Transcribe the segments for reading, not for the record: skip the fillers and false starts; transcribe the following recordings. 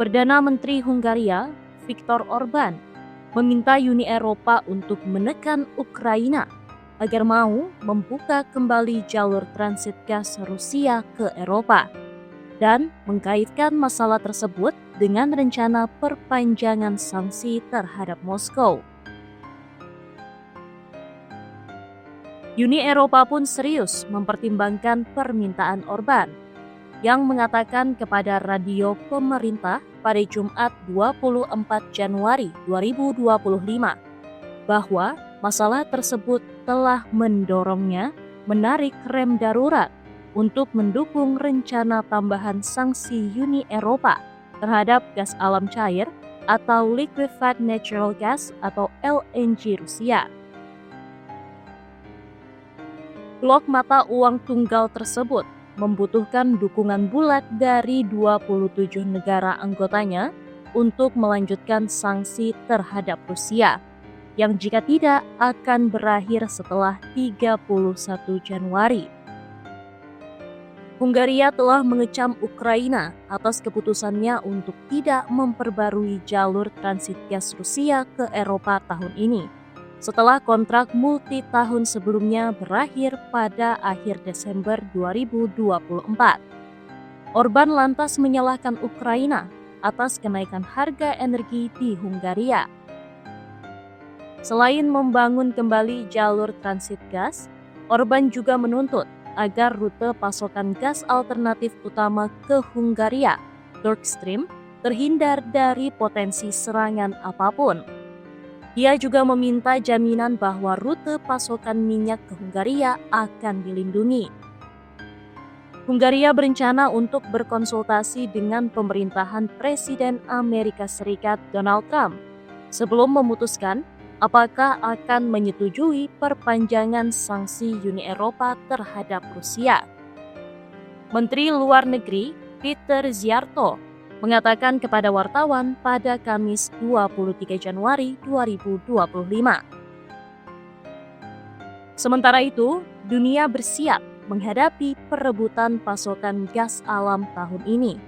Perdana Menteri Hungaria, Viktor Orbán, meminta Uni Eropa untuk menekan Ukraina agar mau membuka kembali jalur transit gas Rusia ke Eropa dan mengkaitkan masalah tersebut dengan rencana perpanjangan sanksi terhadap Moskow. Uni Eropa pun serius mempertimbangkan permintaan Orbán, yang mengatakan kepada radio pemerintah pada Jumat 24 Januari 2025 bahwa masalah tersebut telah mendorongnya menarik rem darurat untuk mendukung rencana tambahan sanksi Uni Eropa terhadap gas alam cair atau liquefied natural gas atau LNG Rusia. Blok mata uang tunggal tersebut membutuhkan dukungan bulat dari 27 negara anggotanya untuk melanjutkan sanksi terhadap Rusia, yang jika tidak akan berakhir setelah 31 Januari. Hungaria telah mengecam Ukraina atas keputusannya untuk tidak memperbarui jalur transit gas Rusia ke Eropa tahun ini, setelah kontrak multi tahun sebelumnya berakhir pada akhir Desember 2024. Orbán lantas menyalahkan Ukraina atas kenaikan harga energi di Hungaria. Selain membangun kembali jalur transit gas, Orbán juga menuntut agar rute pasokan gas alternatif utama ke Hungaria, Nord Stream, terhindar dari potensi serangan apapun. Dia juga meminta jaminan bahwa rute pasokan minyak ke Hungaria akan dilindungi. Hungaria berencana untuk berkonsultasi dengan pemerintahan Presiden Amerika Serikat Donald Trump sebelum memutuskan apakah akan menyetujui perpanjangan sanksi Uni Eropa terhadap Rusia. Menteri Luar Negeri Peter Szijjarto mengatakan kepada wartawan pada Kamis 23 Januari 2025. Sementara itu, dunia bersiap menghadapi perebutan pasokan gas alam tahun ini,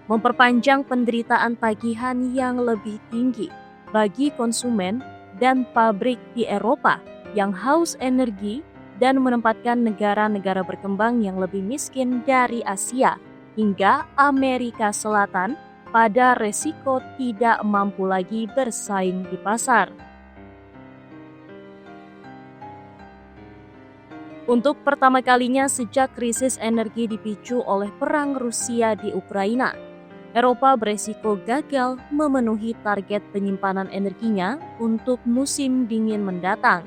memperpanjang penderitaan tagihan yang lebih tinggi bagi konsumen dan pabrik di Eropa yang haus energi dan menempatkan negara-negara berkembang yang lebih miskin dari Asia hingga Amerika Selatan pada resiko tidak mampu lagi bersaing di pasar. Untuk pertama kalinya sejak krisis energi dipicu oleh perang Rusia di Ukraina, Eropa beresiko gagal memenuhi target penyimpanan energinya untuk musim dingin mendatang,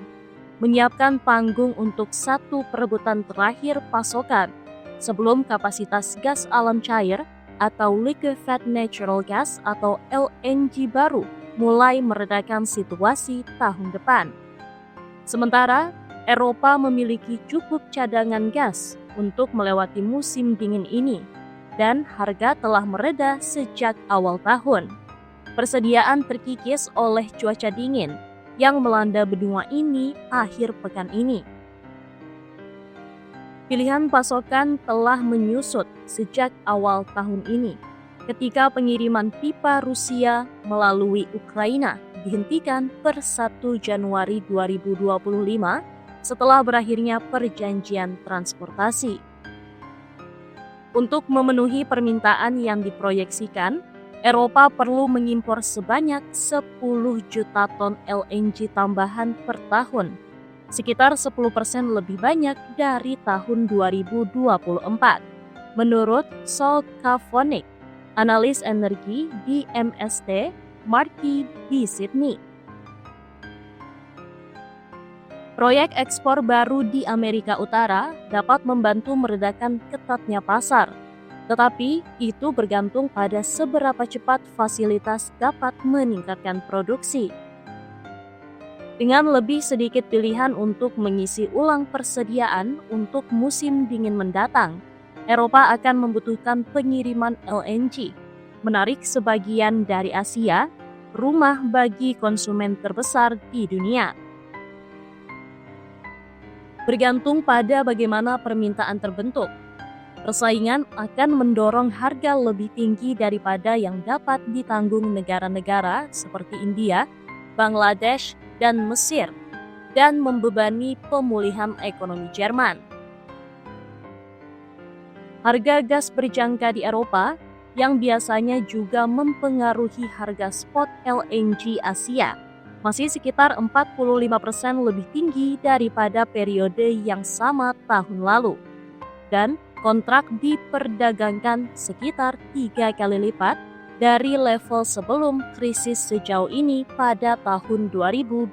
menyiapkan panggung untuk satu perebutan terakhir pasokan sebelum kapasitas gas alam cair atau liquefied natural gas atau LNG baru mulai meredakan situasi tahun depan. Sementara, Eropa memiliki cukup cadangan gas untuk melewati musim dingin ini, dan harga telah mereda sejak awal tahun. Persediaan terkikis oleh cuaca dingin yang melanda benua ini akhir pekan ini. Pilihan pasokan telah menyusut sejak awal tahun ini, ketika pengiriman pipa Rusia melalui Ukraina dihentikan per 1 Januari 2025 setelah berakhirnya perjanjian transportasi. Untuk memenuhi permintaan yang diproyeksikan, Eropa perlu mengimpor sebanyak 10 juta ton LNG tambahan per tahun, sekitar 10% lebih banyak dari tahun 2024, menurut Saul Kavonik, analis energi di MST Marquee di Sydney. Proyek ekspor baru di Amerika Utara dapat membantu meredakan ketatnya pasar, tetapi itu bergantung pada seberapa cepat fasilitas dapat meningkatkan produksi. Dengan lebih sedikit pilihan untuk mengisi ulang persediaan untuk musim dingin mendatang, Eropa akan membutuhkan pengiriman LNG, menarik sebagian dari Asia, rumah bagi konsumen terbesar di dunia. Bergantung pada bagaimana permintaan terbentuk, Persaingan akan mendorong harga lebih tinggi daripada yang dapat ditanggung negara-negara seperti India, Bangladesh, dan Mesir, dan membebani pemulihan ekonomi Jerman. Harga gas berjangka di Eropa yang biasanya juga mempengaruhi harga spot LNG Asia masih sekitar 45% lebih tinggi daripada periode yang sama tahun lalu. Dan kontrak diperdagangkan sekitar 3 kali lipat dari level sebelum krisis sejauh ini pada tahun 2025.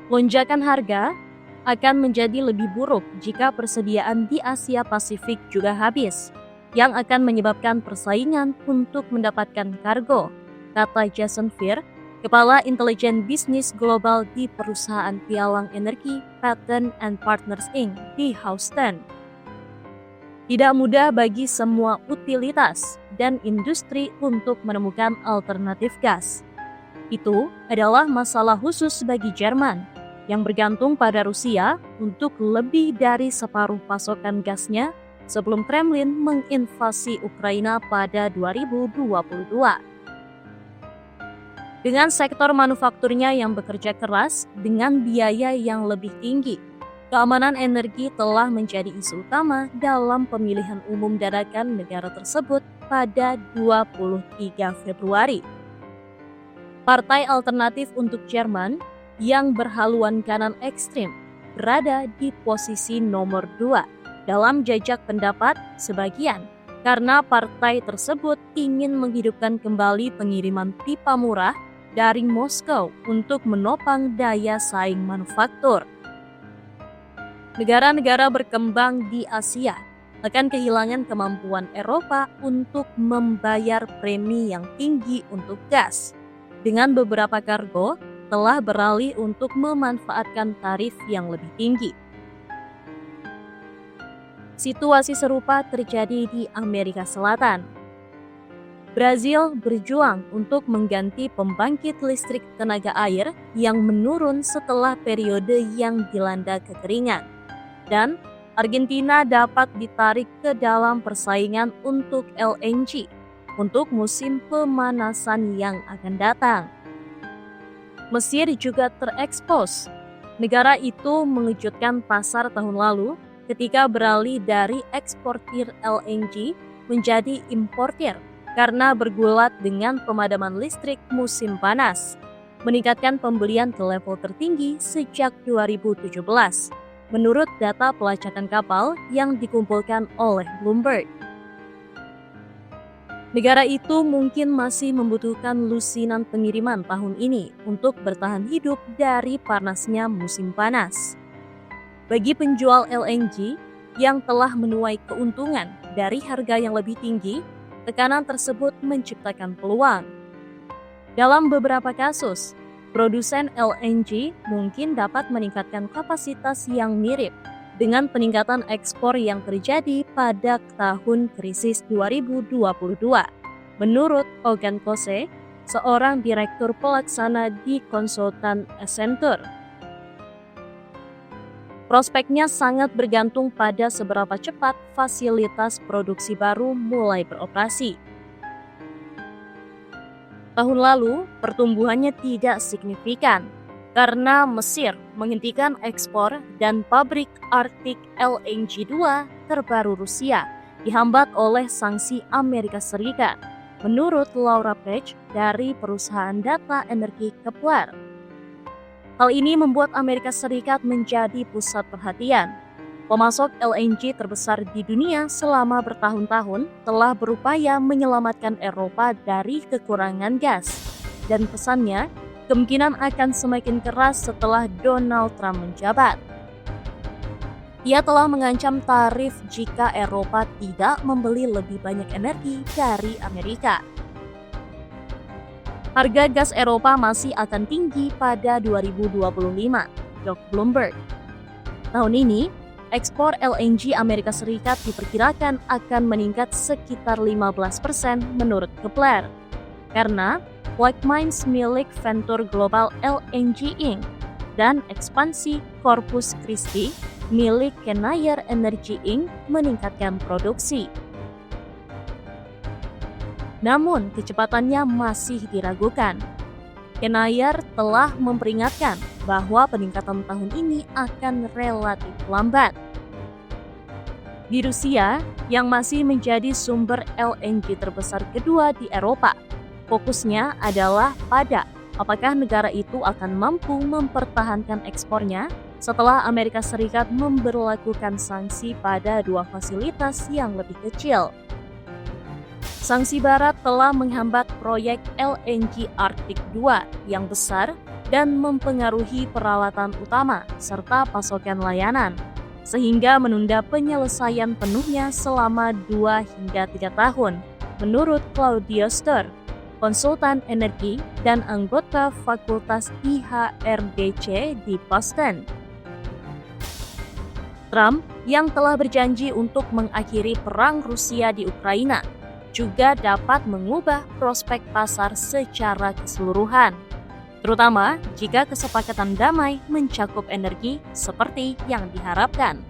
Lonjakan harga akan menjadi lebih buruk jika persediaan di Asia Pasifik juga habis, yang akan menyebabkan persaingan untuk mendapatkan kargo, kata Jason Fear, Kepala Intelijen Bisnis Global di perusahaan pialang energi Pattern and Partners Inc. di Houston. Tidak mudah bagi semua utilitas dan industri untuk menemukan alternatif gas. Itu adalah masalah khusus bagi Jerman yang bergantung pada Rusia untuk lebih dari separuh pasokan gasnya sebelum Kremlin menginvasi Ukraina pada 2022. Dengan sektor manufakturnya yang bekerja keras dengan biaya yang lebih tinggi, keamanan energi telah menjadi isu utama dalam pemilihan umum dadakan negara tersebut pada 23 Februari. Partai alternatif untuk Jerman yang berhaluan kanan ekstrim berada di posisi nomor 2 dalam jajak pendapat sebagian karena partai tersebut ingin menghidupkan kembali pengiriman pipa murah dari Moskow untuk menopang daya saing manufaktur. Negara-negara berkembang di Asia akan kehilangan kemampuan Eropa untuk membayar premi yang tinggi untuk gas. Dengan beberapa kargo telah beralih untuk memanfaatkan tarif yang lebih tinggi. Situasi serupa terjadi di Amerika Selatan. Brazil berjuang untuk mengganti pembangkit listrik tenaga air yang menurun setelah periode yang dilanda kekeringan. Dan Argentina dapat ditarik ke dalam persaingan untuk LNG untuk musim pemanasan yang akan datang. Mesir juga terekspos. Negara itu mengejutkan pasar tahun lalu ketika beralih dari eksportir LNG menjadi importir karena bergulat dengan pemadaman listrik musim panas, meningkatkan pembelian ke level tertinggi sejak 2017, menurut data pelacakan kapal yang dikumpulkan oleh Bloomberg. Negara itu mungkin masih membutuhkan lusinan pengiriman tahun ini untuk bertahan hidup dari panasnya musim panas. Bagi penjual LNG yang telah menuai keuntungan dari harga yang lebih tinggi, tekanan tersebut menciptakan peluang. Dalam beberapa kasus, produsen LNG mungkin dapat meningkatkan kapasitas yang mirip dengan peningkatan ekspor yang terjadi pada tahun krisis 2022, menurut Ogan Kose, seorang direktur pelaksana di konsultan Accenture. Prospeknya sangat bergantung pada seberapa cepat fasilitas produksi baru mulai beroperasi. Tahun lalu, pertumbuhannya tidak signifikan, karena Mesir menghentikan ekspor dan pabrik Arctic LNG 2 terbaru Rusia dihambat oleh sanksi Amerika Serikat, menurut Laura Page dari perusahaan data energi Kepler. Hal ini membuat Amerika Serikat menjadi pusat perhatian. Pemasok LNG terbesar di dunia selama bertahun-tahun telah berupaya menyelamatkan Eropa dari kekurangan gas. Dan pesannya, kemungkinan akan semakin keras setelah Donald Trump menjabat. Ia telah mengancam tarif jika Eropa tidak membeli lebih banyak energi dari Amerika. Harga gas Eropa masih akan tinggi pada 2025, Doug Bloomberg. Tahun ini, ekspor LNG Amerika Serikat diperkirakan akan meningkat sekitar 15% menurut Kepler. Karena Plaquemines milik Venture Global LNG Inc. dan ekspansi Corpus Christi milik Kennayer Energy Inc. meningkatkan produksi. Namun, kecepatannya masih diragukan. Kennayer telah memperingatkan bahwa peningkatan tahun ini akan relatif lambat. Di Rusia, yang masih menjadi sumber LNG terbesar kedua di Eropa, fokusnya adalah pada apakah negara itu akan mampu mempertahankan ekspornya setelah Amerika Serikat memberlakukan sanksi pada dua fasilitas yang lebih kecil. Sanksi Barat telah menghambat proyek LNG Arctic 2 yang besar dan mempengaruhi peralatan utama serta pasokan layanan, sehingga menunda penyelesaian penuhnya selama 2 hingga 3 tahun, menurut Claudio Stur, konsultan energi dan anggota Fakultas IHRDC di Boston. Trump yang telah berjanji untuk mengakhiri perang Rusia di Ukraina juga dapat mengubah prospek pasar secara keseluruhan, terutama jika kesepakatan damai mencakup energi seperti yang diharapkan.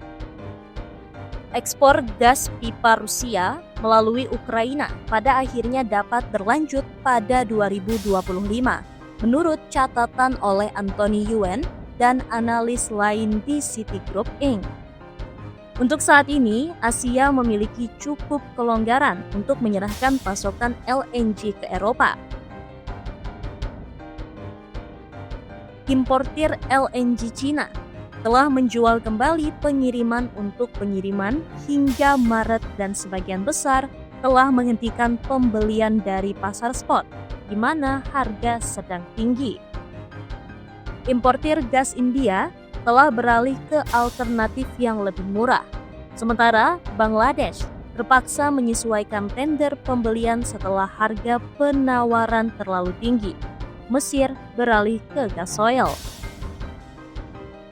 Ekspor gas pipa Rusia melalui Ukraina pada akhirnya dapat berlanjut pada 2025, menurut catatan oleh Anthony Yuen dan analis lain di Citigroup Inc. Untuk saat ini, Asia memiliki cukup kelonggaran untuk menyerahkan pasokan LNG ke Eropa. Importir LNG Cina telah menjual kembali pengiriman untuk pengiriman hingga Maret dan sebagian besar telah menghentikan pembelian dari pasar spot, di mana harga sedang tinggi. Importir gas India telah beralih ke alternatif yang lebih murah. Sementara Bangladesh terpaksa menyesuaikan tender pembelian setelah harga penawaran terlalu tinggi. Mesir beralih ke gasoil.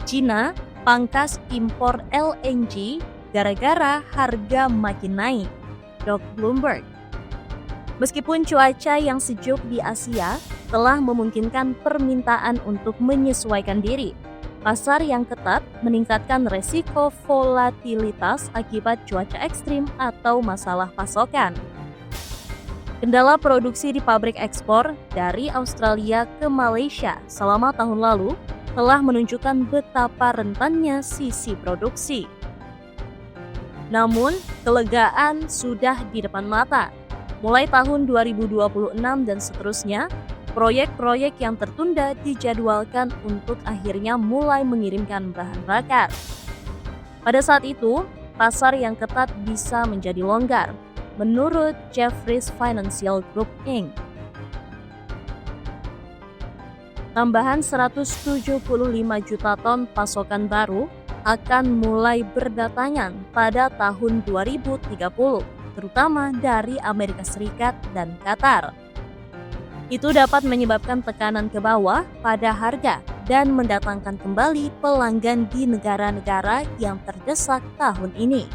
Cina pangkas impor LNG gara-gara harga makin naik, Doug Bloomberg. Meskipun cuaca yang sejuk di Asia telah memungkinkan permintaan untuk menyesuaikan diri, pasar yang ketat meningkatkan resiko volatilitas akibat cuaca ekstrim atau masalah pasokan. Kendala produksi di pabrik ekspor dari Australia ke Malaysia selama tahun lalu telah menunjukkan betapa rentannya sisi produksi. Namun, kelegaan sudah di depan mata. Mulai tahun 2026 dan seterusnya, proyek-proyek yang tertunda dijadwalkan untuk akhirnya mulai mengirimkan bahan bakar. Pada saat itu, pasar yang ketat bisa menjadi longgar, menurut Jefferies Financial Group Inc. Tambahan 175 juta ton pasokan baru akan mulai berdatangan pada tahun 2030, terutama dari Amerika Serikat dan Qatar. Itu dapat menyebabkan tekanan ke bawah pada harga dan mendatangkan kembali pelanggan di negara-negara yang terdesak tahun ini.